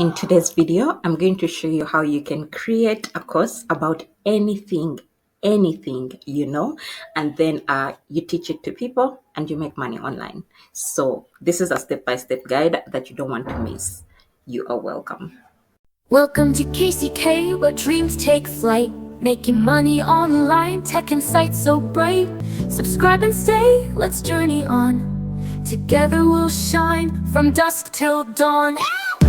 In today's video, I'm going to show you how you can create a course about anything and then you teach it to people and you make money online. So this is a step-by-step guide that you don't want to miss. You are welcome. Welcome to KCK, where dreams take flight. Making money online, tech and sights so bright. Subscribe and stay, let's journey on. Together we'll shine from dusk till dawn.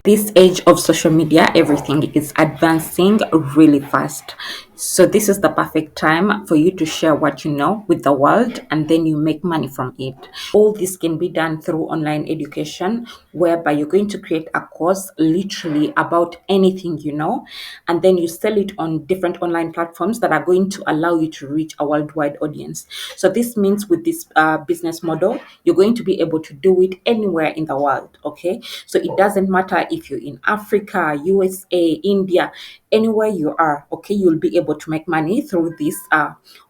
This age of social media, everything is advancing really fast. So this is the perfect time for you to share what you know with the world and then you make money from it. All this can be done through online education, whereby you're going to create a course literally about anything you know, and then you sell it on different online platforms that are going to allow you to reach a worldwide audience. So this means with this business model, you're going to be able to do it anywhere in the world. Okay, so it doesn't matter if you're in Africa, USA, India, anywhere you are. Okay, you'll be able to make money through this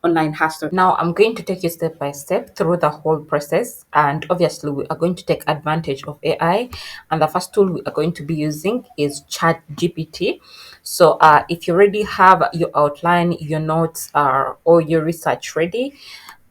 online hustle. Now I'm going to take you step by step through the whole process, and obviously we are going to take advantage of AI, and the first tool we are going to be using is ChatGPT. So if you already have your outline, your notes or your research ready,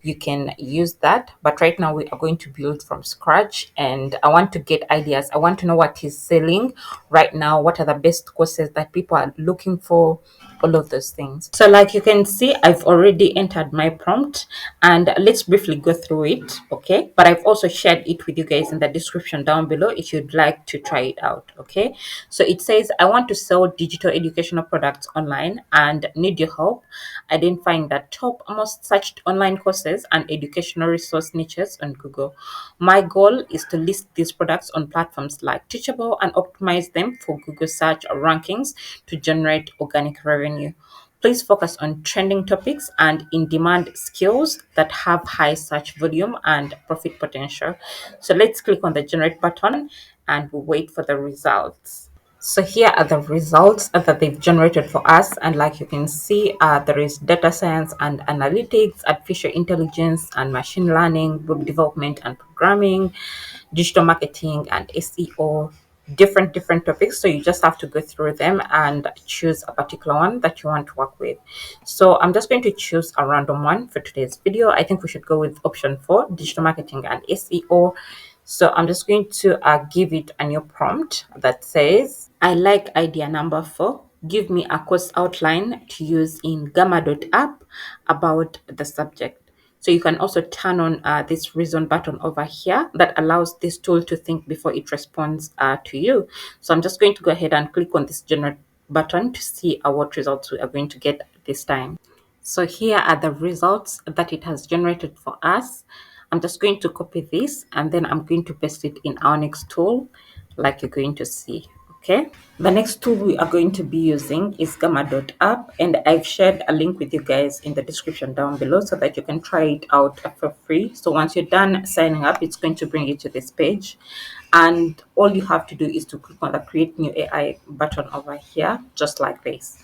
you can use that. But right now we are going to build from scratch, and I want to get ideas. I want to know what is selling right now, what are the best courses that people are looking for, all of those things. So like you can see, I've already entered my prompt, and let's briefly go through it. Okay, but I've also shared it with you guys in the description down below if you'd like to try it out. Okay, so it says, I want to sell digital educational products online and need your help identifying the top most searched online courses and educational resource niches on Google. My goal is to list these products on platforms like Teachable and optimize them for Google search rankings to generate organic revenue. Please focus on trending topics and in-demand skills that have high search volume and profit potential. So let's click on the generate button and we'll wait for the results. So here are the results that they've generated for us. And like you can see, there is data science and analytics, artificial intelligence and machine learning, web development and programming, digital marketing and SEO, different topics. So you just have to go through them and choose a particular one that you want to work with. So I'm just going to choose a random one for today's video. I think we should go with option 4, digital marketing and SEO. So I'm just going to give it a new prompt that says, I like idea number 4. Give me a course outline to use in Gamma.app about the subject. So you can also turn on this reason button over here that allows this tool to think before it responds to you. So I'm just going to go ahead and click on this generate button to see what results we are going to get this time. So here are the results that it has generated for us. I'm just going to copy this and then I'm going to paste it in our next tool, like you're going to see. Okay, the next tool we are going to be using is Gamma.app, and I've shared a link with you guys in the description down below so that you can try it out for free. So once you're done signing up, it's going to bring you to this page, and all you have to do is to click on the create new AI button over here, just like this.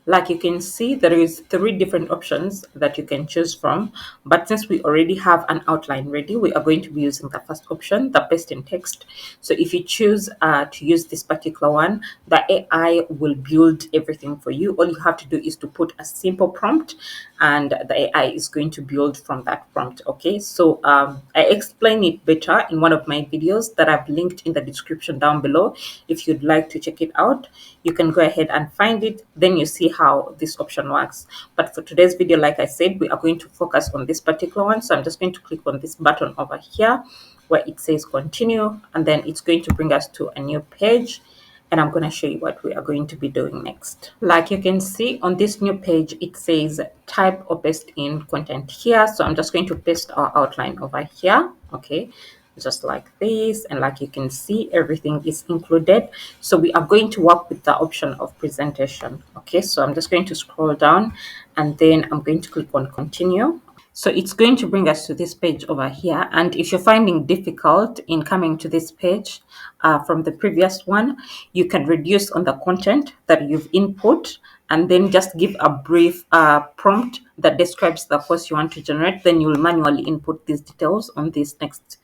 Like you can see, there is 3 different options that you can choose from, but since we already have an outline ready, we are going to be using the first option, the paste in text. So if you choose to use this particular one, the AI will build everything for you. All you have to do is to put a simple prompt and the AI is going to build from that prompt. Okay, so I explain it better in one of my videos that I've linked in the description down below. If you'd like to check it out, you can go ahead and find it, then you see how this option works. But for today's video, like I said, we are going to focus on this particular one. So I'm just going to click on this button over here where it says continue, and then it's going to bring us to a new page, and I'm going to show you what we are going to be doing next. Like you can see on this new page, it says type or paste in content here. So I'm just going to paste our outline over here. Okay, just like this, and like you can see, everything is included. So we are going to work with the option of presentation. Okay, so I'm just going to scroll down and then I'm going to click on continue. So it's going to bring us to this page over here. And if you're finding difficult in coming to this page from the previous one, you can reduce on the content that you've input and then just give a brief prompt that describes the course you want to generate. Then you'll manually input these details on this next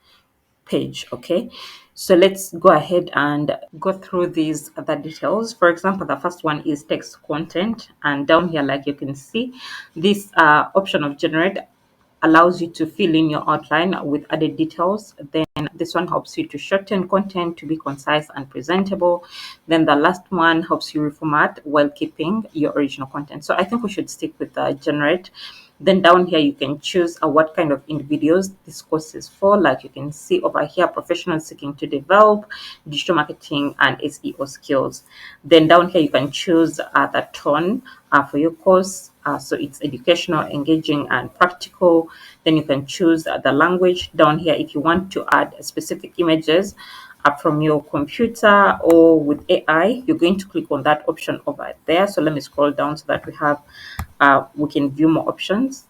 page. Okay, So let's go ahead and go through these other details. For example, the first one is text content, and down here, like you can see, this option of generate allows you to fill in your outline with added details. Then this one helps you to shorten content to be concise and presentable. Then the last one helps you reformat while keeping your original content. So I think we should stick with the generate. Then down here, you can choose what kind of individuals this course is for. Like you can see over here, professionals seeking to develop digital marketing and SEO skills. Then down here, you can choose the tone for your course. So it's educational, engaging, and practical. Then you can choose the language down here if you want to add specific images from your computer or with AI. You're going to click on that option over there. So let me scroll down so that we can view more options.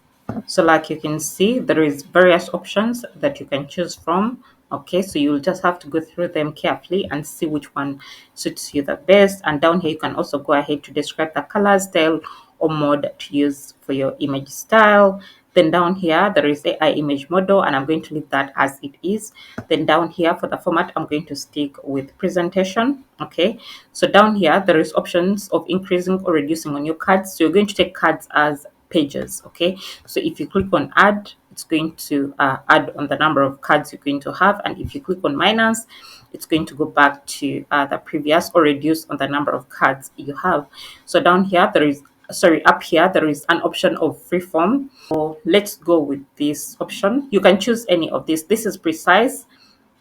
So like you can see, there is various options that you can choose from. Okay, so you'll just have to go through them carefully and see which one suits you the best. And down here, you can also go ahead to describe the color, style, or mode to use for your image style. Then down here, there is AI image model, and I'm going to leave that as it is. Then down here for the format, I'm going to stick with presentation. Okay, so down here, there is options of increasing or reducing on your cards. So you're going to take cards as pages. Okay, so if you click on add, it's going to add on the number of cards you're going to have, and if you click on minus, it's going to go back to the previous, or reduce on the number of cards you have. So down here there is, sorry, up here there is an option of freeform. So let's go with this option. You can choose any of this. This is precise,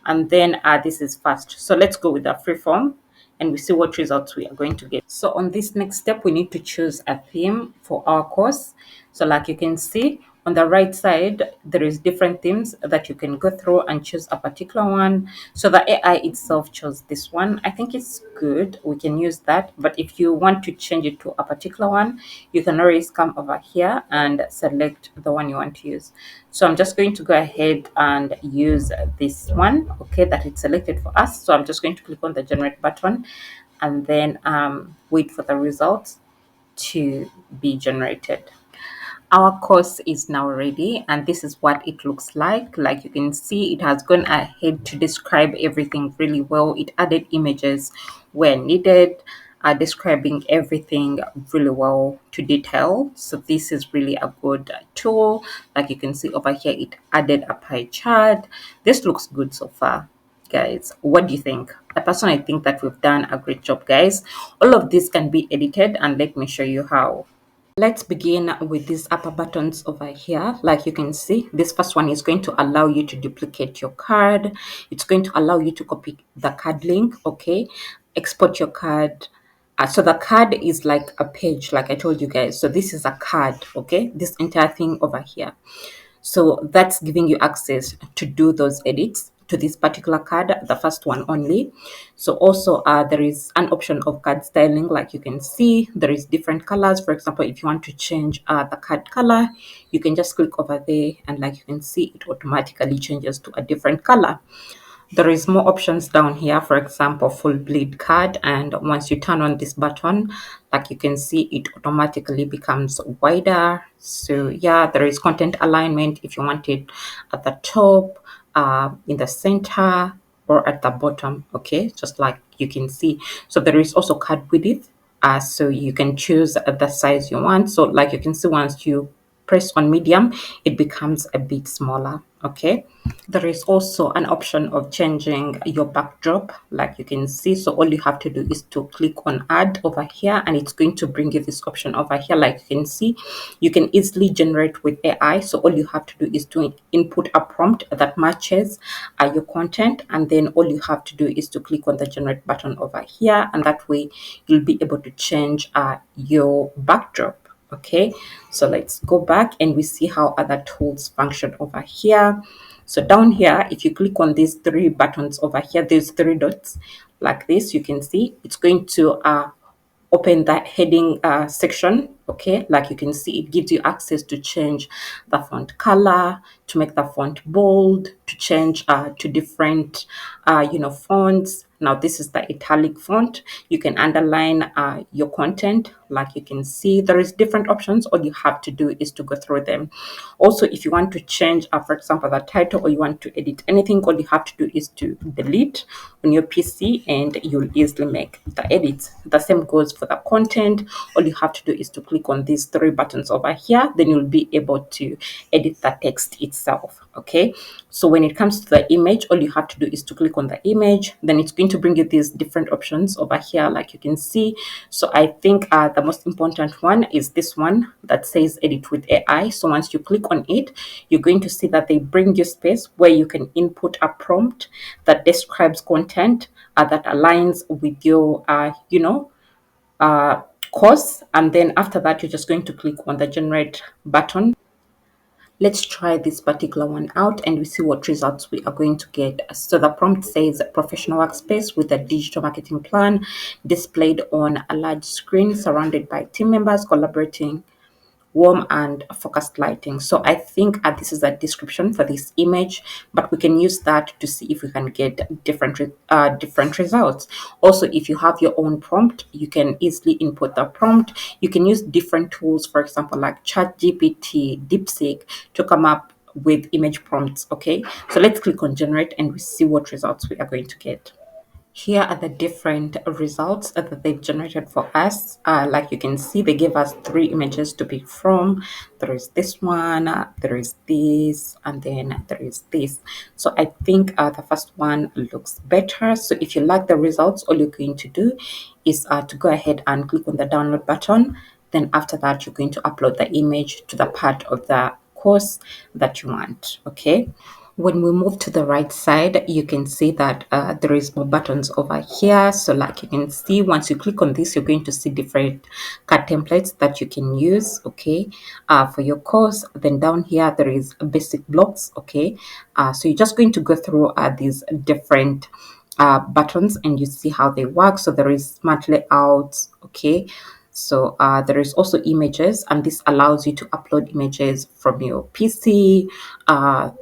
and then this is fast. So let's go with the freeform and we see what results we are going to get. So on this next step, we need to choose a theme for our course. So like you can see on the right side, there is different themes that you can go through and choose a particular one. So the AI itself chose this one. I think it's good. We can use that. But if you want to change it to a particular one, you can always come over here and select the one you want to use. So I'm just going to go ahead and use this one, okay, that it's selected for us. So I'm just going to click on the generate button and then wait for the results to be generated. Our course is now ready, and this is what it looks like you can see, it has gone ahead to describe everything really well. It added images where needed, describing everything really well to detail. So this is really a good tool. Like you can see over here, it added a pie chart. This looks good so far. Guys, what do you think? I personally think that we've done a great job, guys. All of this can be edited, and let me show you how. Let's begin with these upper buttons over here. Like you can see, this first one is going to allow you to duplicate your card. It's going to allow you to copy the card link, okay? Export your card. So the card is like a page, like I told you guys. So this is a card, okay? This entire thing over here. So that's giving you access to do those edits to this particular card, the first one only. So also there is an option of card styling. Like you can see, there is different colors. For example, if you want to change the card color, you can just click over there, and like you can see, it automatically changes to a different color. There is more options down here, for example, full bleed card, and once you turn on this button, like you can see, it automatically becomes wider. So yeah, there is content alignment if you want it at the top, in the center, or at the bottom, okay, just like you can see. So there is also card width, so you can choose the size you want. So like you can see, once you press on medium, it becomes a bit smaller, okay. There is also an option of changing your backdrop, like you can see. So all you have to do is to click on add over here, and it's going to bring you this option over here. Like you can see, you can easily generate with AI. So all you have to do is to input a prompt that matches your content, and then all you have to do is to click on the generate button over here, and that way you'll be able to change your backdrop. Okay, so let's go back and we see how other tools function over here. So down here, if you click on these three buttons over here, there's three dots like this. You can see it's going to open that heading section. Okay, like you can see, it gives you access to change the font color, to make the font bold, to change to different fonts. Now this is the italic font. You can underline your content. Like you can see, there is different options. All you have to do is to go through them. Also, if you want to change, for example, the title, or you want to edit anything, all you have to do is to delete on your PC, and you'll easily make the edits. The same goes for the content. All you have to do is to click on these three buttons over here, then you'll be able to edit the text itself. Okay, so when it comes to the image, all you have to do is to click on the image, then it's going to bring you these different options over here, like you can see. So I think the most important one is this one that says edit with AI. So once you click on it, you're going to see that they bring you space where you can input a prompt that describes content that aligns with your uh, course, and then after that you're just going to click on the generate button. Let's try this particular one out and we see what results we are going to get. So the prompt says professional workspace with a digital marketing plan displayed on a large screen surrounded by team members collaborating, warm and focused lighting. So I think this is a description for this image, but we can use that to see if we can get different results. Also, if you have your own prompt, you can easily input the prompt. You can use different tools, for example, like ChatGPT, DeepSeek, to come up with image prompts. Okay, so let's click on generate and we see what results we are going to get. Here are the different results that they've generated for us. Like you can see, they gave us three images to pick from. There is this one, there is this, and then there is this. So I think the first one looks better. So if you like the results, all you're going to do is to go ahead and click on the download button. Then after that, you're going to upload the image to the part of the course that you want. Okay, when we move to the right side, you can see that there is more buttons over here. So like you can see, once you click on this, you're going to see different card templates that you can use, okay, for your course. Then down here, there is basic blocks, okay. So you're just going to go through these different buttons and you see how they work. So there is smart layouts, okay. So there is also images, and this allows you to upload images from your PC,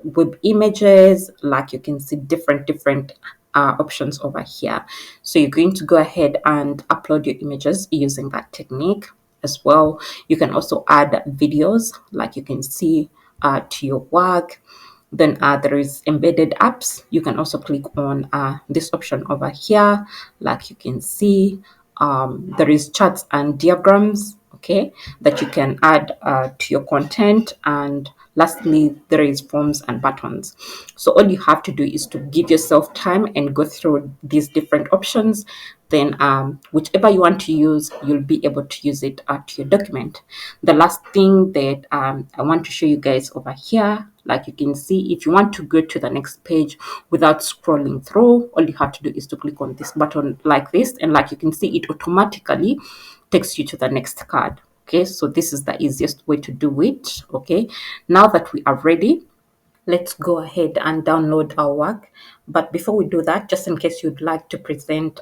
web images, like you can see different options over here. So you're going to go ahead and upload your images using that technique as well. You can also add videos, like you can see, to your work. Then there is embedded apps. You can also click on this option over here, like you can see. There is charts and diagrams, okay, that you can add to your content. And lastly, there is forms and buttons. So all you have to do is to give yourself time and go through these different options. Then whichever you want to use, you'll be able to use it to your document. The last thing that I want to show you guys over here, like you can see, if you want to go to the next page without scrolling through, all you have to do is to click on this button like this, and like you can see, it automatically takes you to the next card. Okay, so this is the easiest way to do it. Okay, now that we are ready, let's go ahead and download our work. But before we do that, just in case you'd like to present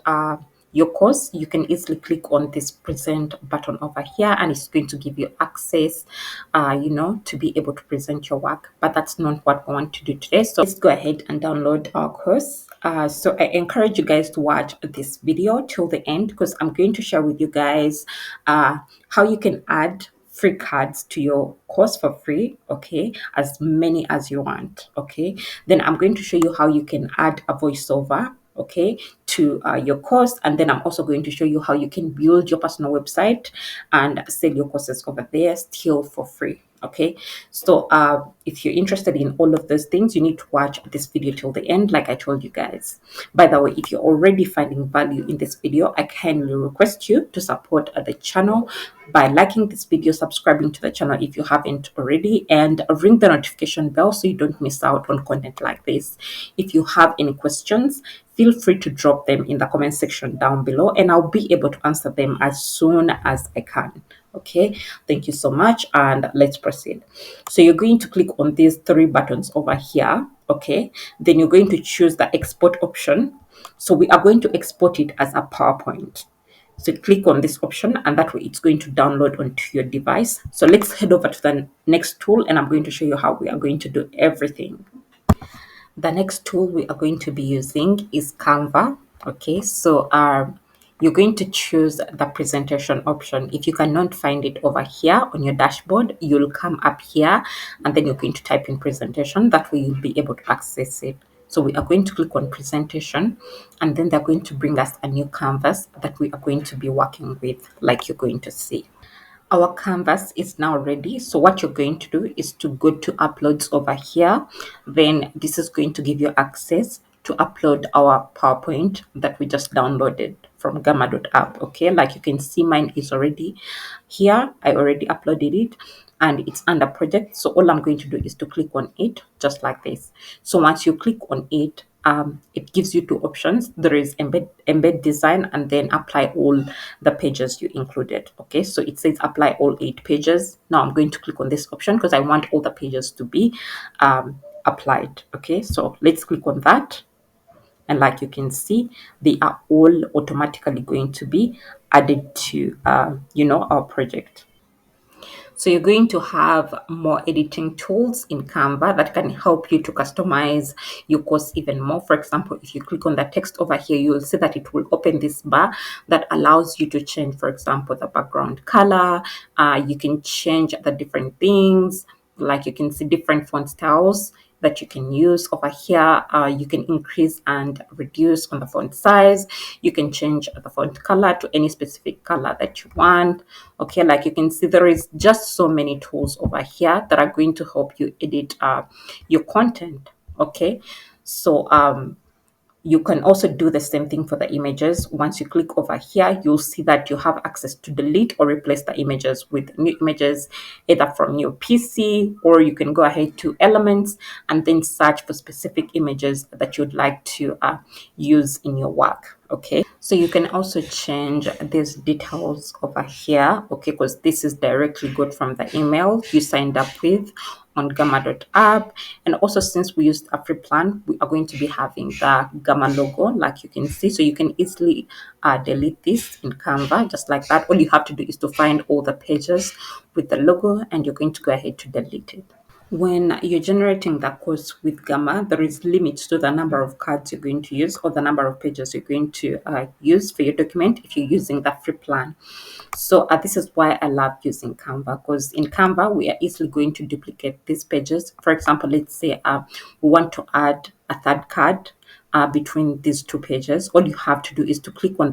your course, you can easily click on this present button over here, and it's going to give you access, to be able to present your work. But that's not what I want to do today. So let's go ahead and download our course. So I encourage you guys to watch this video till the end, because I'm going to share with you guys how you can add free cards to your course for free, okay, as many as you want. Okay, then I'm going to show you how you can add a voiceover, okay, to your course. And then I'm also going to show you how you can build your personal website and sell your courses over there still for free. Okay, so if you're interested in all of those things, you need to watch this video till the end, like I told you guys. By the way, if you're already finding value in this video, I kindly request you to support the channel by liking this video, subscribing to the channel if you haven't already, and ring the notification bell so you don't miss out on content like this. If you have any questions, feel free to drop them in the comment section down below, and I'll be able to answer them as soon as I can. Okay, thank you so much, and let's proceed. So you're going to click on these three buttons over here. Okay, then you're going to choose the export option. So we are going to export it as a PowerPoint. So click on this option, and that way it's going to download onto your device. So let's head over to the next tool, and I'm going to show you how we are going to do everything. The next tool we are going to be using is Canva. Okay, so you're going to choose the presentation option. If you cannot find it over here on your dashboard, you'll come up here and then you're going to type in presentation. That way you'll be able to access it. So we are going to click on presentation, and then they're going to bring us a new canvas that we are going to be working with, like you're going to see. Our canvas is now ready. So what you're going to do is to go to uploads over here. Then this is going to give you access to upload our PowerPoint that we just downloaded from Gamma.app. Okay, like you can see, mine is already here. I already uploaded it and it's under project. So all I'm going to do is to click on it just like this. So once you click on it, it gives you two options. There is embed design and then apply all the pages you included. Okay, so it says apply all 8 pages. Now I'm going to click on this option because I want all the pages to be applied. Okay, so let's click on that. And like you can see, they are all automatically going to be added to our project. So you're going to have more editing tools in Canva that can help you to customize your course even more. For example, if you click on the text over here, you'll see that it will open this bar that allows you to change, for example, the background color. You can change the different things, like you can see different font styles that you can use over here. You can increase and reduce on the font size. You can change the font color to any specific color that you want. Okay, like you can see, there is just so many tools over here that are going to help you edit your content. Okay, so you can also do the same thing for the images. Once you click over here, you'll see that you have access to delete or replace the images with new images, either from your PC, or you can go ahead to Elements and then search for specific images that you'd like to use in your work. Okay, so you can also change these details over here. Okay, because this is directly got from the email you signed up with on Gamma.app. And also, since we used a free plan, we are going to be having the Gamma logo, like you can see. So you can easily delete this in Canva, just like that. All you have to do is to find all the pages with the logo, and you're going to go ahead to delete it. When you're generating that course with Gamma, there is limits to the number of cards you're going to use or the number of pages you're going to use for your document if you're using the free plan. So this is why I love using Canva, because in Canva, we are easily going to duplicate these pages. For example, let's say we want to add a third card between these two pages. All you have to do is to click on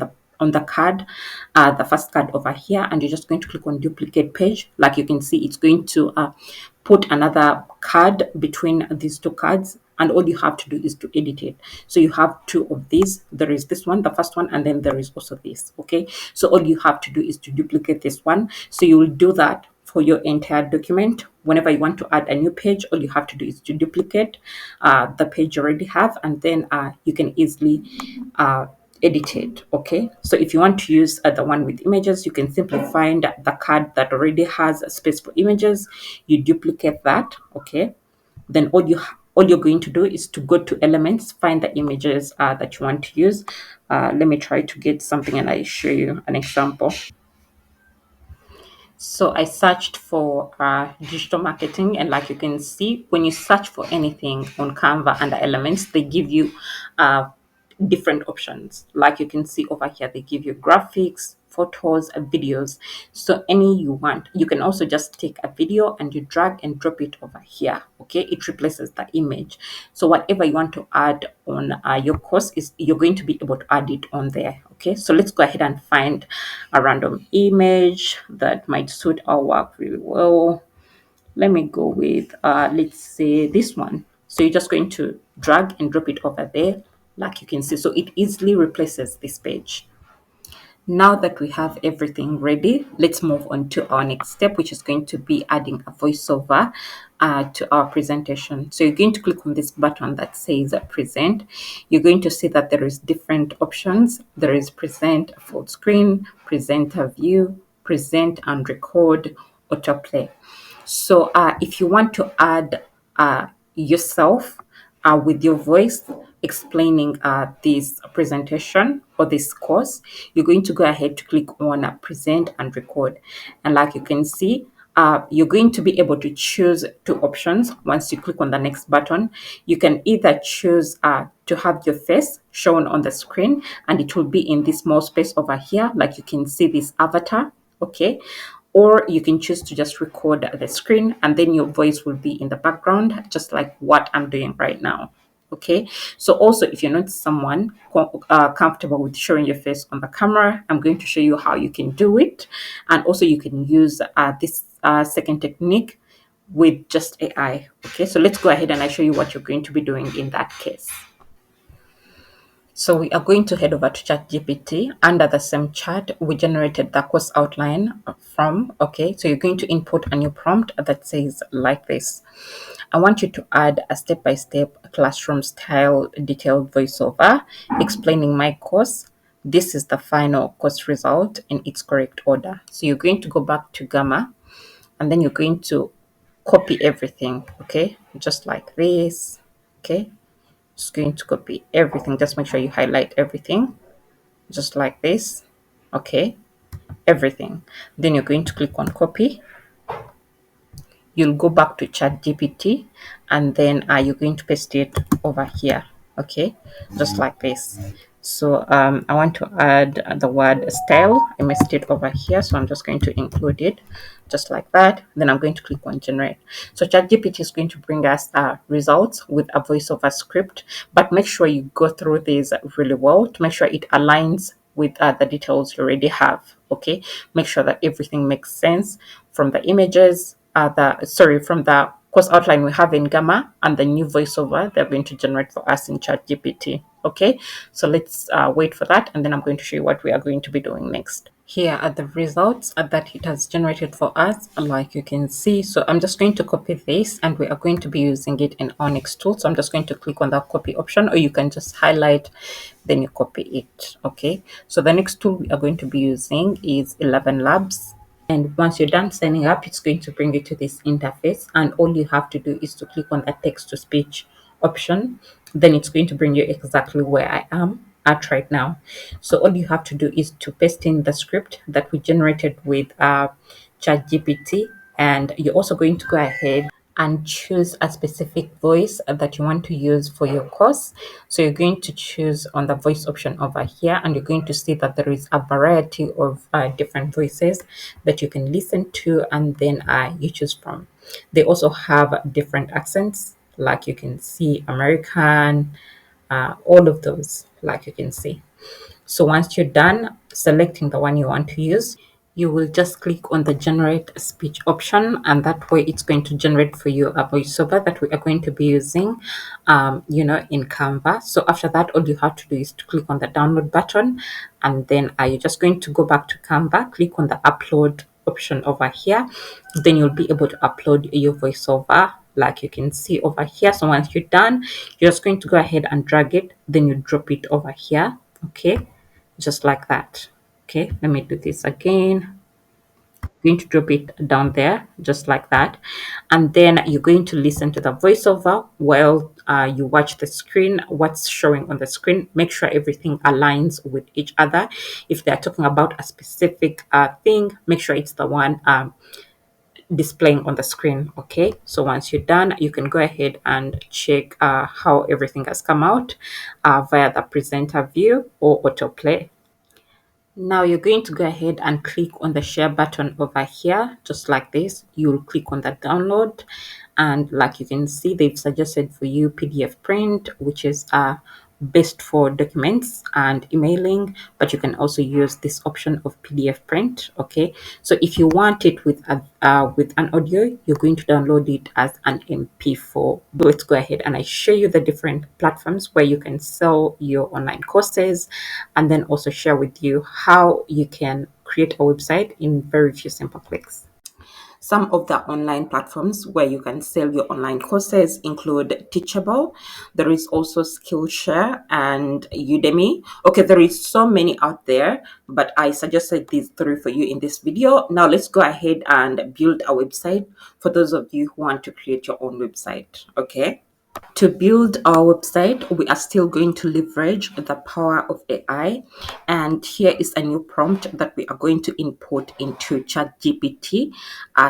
the card, the first card over here, and you're just going to click on duplicate page. Like you can see, it's going to put another card between these two cards, and all you have to do is to edit it. So you have two of these. There is this one, the first one, and then there is also this. Okay, so all you have to do is to duplicate this one. So you will do that for your entire document. Whenever you want to add a new page, all you have to do is to duplicate the page you already have, and then you can easily edit it. Okay, so if you want to use the one with images, you can simply find the card that already has a space for images. You duplicate that. Okay, then all you're going to do is to go to Elements, find the images that you want to use. Let me try to get something and I show you an example. So I searched for digital marketing, and like you can see, when you search for anything on Canva under Elements, they give you uh, different options. Like you can see over here, they give you graphics, photos, and videos. So any you want. You can also just take a video and you drag and drop it over here. Okay, it replaces the image. So whatever you want to add on your course, is you're going to be able to add it on there. Okay, so let's go ahead and find a random image that might suit our work really well. Let me go with let's say this one. So you're just going to drag and drop it over there, like you can see. So it easily replaces this page. Now that we have everything ready, let's move on to our next step, which is going to be adding a voiceover to our presentation. So you're going to click on this button that says present. You're going to see that there is different options. There is present full screen, present a view, present and record, autoplay. So if you want to add yourself with your voice explaining this presentation or this course, you're going to go ahead to click on present and record. And like you can see, you're going to be able to choose two options. Once you click on the next button, you can either choose to have your face shown on the screen, and it will be in this small space over here, like you can see this avatar. Okay, or you can choose to just record the screen and then your voice will be in the background, just like what I'm doing right now. Okay, so also if you're not someone comfortable with showing your face on the camera, I'm going to show you how you can do it. And also you can use this second technique with just AI. Okay, so let's go ahead and I show you what you're going to be doing in that case. So we are going to head over to ChatGPT. Under the same chat, we generated the course outline from. Okay, so you're going to input a new prompt that says like this: I want you to add a step-by-step classroom style detailed voiceover explaining my course. This is the final course result in its correct order. So you're going to go back to Gamma, and then you're going to copy everything. Okay, just like this. Okay, just going to copy everything. Just make sure you highlight everything, just like this. Okay, everything. Then you're going to click on copy. You'll go back to ChatGPT, and then you're going to paste it over here. Okay, just like this. So I want to add the word style. I missed it over here, so I'm just going to include it just like that. Then I'm going to click on generate. So ChatGPT is going to bring us results with a voiceover script, but make sure you go through these really well to make sure it aligns with the details you already have. Okay, make sure that everything makes sense from the images, from the course outline we have in Gamma and the new voiceover they're going to generate for us in ChatGPT. Okay, so let's wait for that, and then I'm going to show you what we are going to be doing next. Here are the results that it has generated for us, like you can see. So I'm just going to copy this, and we are going to be using it in our next tool. So I'm just going to click on the copy option, or you can just highlight, then you copy it. Okay, so the next tool we are going to be using is ElevenLabs. And once you're done signing up, it's going to bring you to this interface, and all you have to do is to click on the text to speech option. Then it's going to bring you exactly where I am at right now. So all you have to do is to paste in the script that we generated with ChatGPT, and you're also going to go ahead and choose a specific voice that you want to use for your course. So you're going to choose on the voice option over here, and you're going to see that there is a variety of different voices that you can listen to, and then you choose from. They also have different accents, like you can see American, all of those, like you can see. So once you're done selecting the one you want to use, you will just click on the generate speech option, and that way it's going to generate for you a voiceover that we are going to be using in Canva. So after that, all you have to do is to click on the download button, and then you're just going to go back to Canva, click on the upload option over here. Then you'll be able to upload your voiceover, like you can see over here. So once you're done, you're just going to go ahead and drag it, then you drop it over here. Okay, just like that. Okay, let me do this again. Going to drop it down there, just like that. And then you're going to listen to the voiceover while you watch the screen, what's showing on the screen. Make sure everything aligns with each other. If they're talking about a specific thing, make sure it's the one displaying on the screen. Okay, so once you're done, you can go ahead and check how everything has come out via the presenter view or autoplay. Now you're going to go ahead and click on the share button over here, just like this. You'll click on the download, and like you can see, they've suggested for you PDF print, which is best for documents and emailing, but you can also use this option of PDF print. Okay, so if you want it with an audio, you're going to download it as an MP4. But let's go ahead and I show you the different platforms where you can sell your online courses, and then also share with you how you can create a website in very few simple clicks. Some of the online platforms where you can sell your online courses include Teachable. There is also Skillshare and Udemy. Okay, there is so many out there, but I suggested these three for you in this video. Now let's go ahead and build a website for those of you who want to create your own website. Okay. To build our website, we are still going to leverage the power of AI. And here is a new prompt that we are going to input into ChatGPT.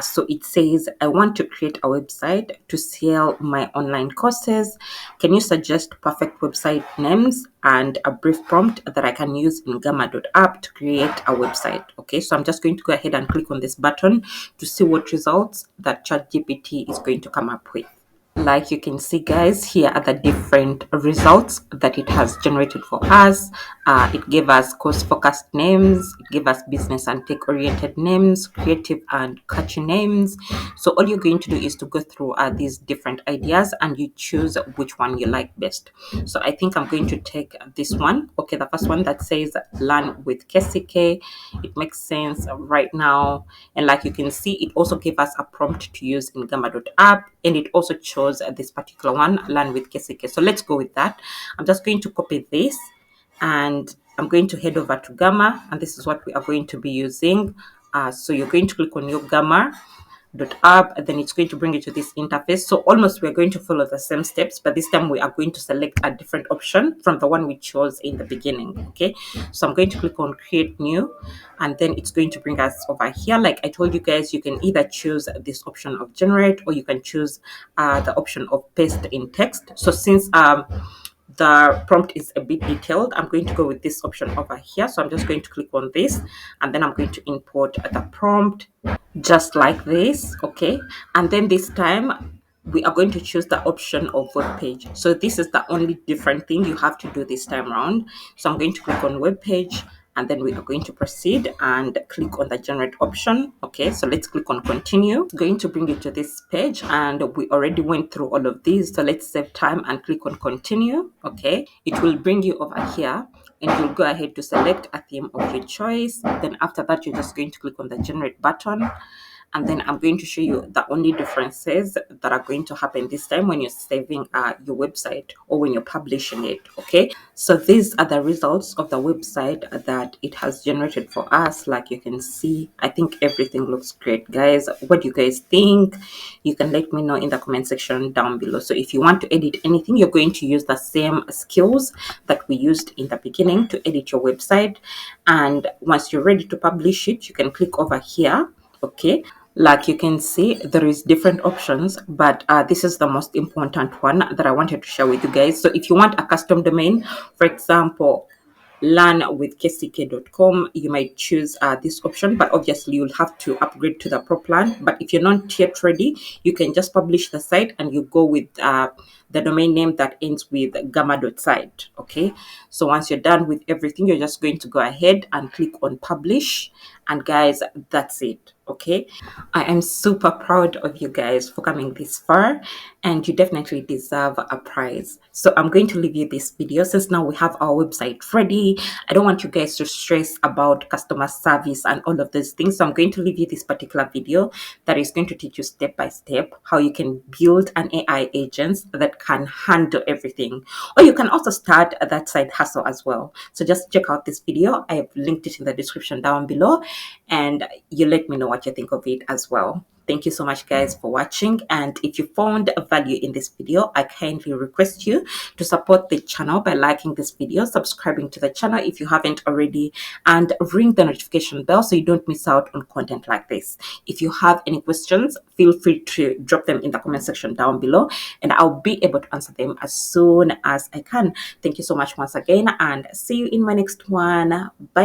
So it says, I want to create a website to sell my online courses. Can you suggest perfect website names and a brief prompt that I can use in Gamma.app to create a website? Okay, so I'm just going to go ahead and click on this button to see what results that ChatGPT is going to come up with. Like you can see, guys, here are the different results that it has generated for us. It gave us course focused names, it gave us business and tech oriented names, creative and catchy names. So all you're going to do is to go through these different ideas and you choose which one you like best. So I think I'm going to take this one. Okay, the first one that says Learn with KCK. It makes sense right now. And like you can see, it also gave us a prompt to use in Gamma.app, and it also chose this particular one, Learn with KCK. So let's go with that. I'm just going to copy this and I'm going to head over to Gamma, and this is what we are going to be using. So you're going to click on your Gamma.app, and then it's going to bring you to this interface. So almost we're going to follow the same steps, but this time we are going to select a different option from the one we chose in the beginning. Okay, so I'm going to click on create new, and then it's going to bring us over here. Like I told you guys, you can either choose this option of generate, or you can choose the option of paste in text. So since the prompt is a bit detailed, I'm going to go with this option over here. So I'm just going to click on this, and then I'm going to import the prompt just like this. Okay, and then this time we are going to choose the option of web page. So this is the only different thing you have to do this time around. So I'm going to click on web page, and then we are going to proceed and click on the generate option. Okay, so let's click on continue. It's going to bring you to this page, and we already went through all of these, so let's save time and click on continue. Okay, it will bring you over here, and you'll go ahead to select a theme of your choice. Then after that, you're just going to click on the generate button, and then I'm going to show you the only differences that are going to happen this time when you're saving your website or when you're publishing it. Okay, so these are the results of the website that it has generated for us. Like you can see, I think everything looks great, guys. What do you guys think? You can let me know in the comment section down below. So if you want to edit anything, you're going to use the same skills that we used in the beginning to edit your website, and once you're ready to publish it, you can click over here. Okay, like you can see, there is different options, but this is the most important one that I wanted to share with you guys. So if you want a custom domain, for example, learnwithkck.com, you might choose this option, but obviously you'll have to upgrade to the pro plan. But if you're not yet ready, you can just publish the site and you go with the domain name that ends with gamma.site. Okay, so once you're done with everything, you're just going to go ahead and click on publish, and guys, that's it. Okay, I am super proud of you guys for coming this far, and you definitely deserve a prize. So I'm going to leave you this video since now we have our website ready. I don't want you guys to stress about customer service and all of those things. So I'm going to leave you this particular video that is going to teach you step by step how you can build an AI agent that can handle everything. Or you can also start that side hustle as well. So just check out this video. I have linked it in the description down below, and you let me know what you think of it as well. Thank you so much, guys, for watching. And if you found value in this video, I kindly request you to support the channel by liking this video, subscribing to the channel if you haven't already, and ring the notification bell so you don't miss out on content like this. If you have any questions, feel free to drop them in the comment section down below, and I'll be able to answer them as soon as I can. Thank you so much once again, and see you in my next one. Bye.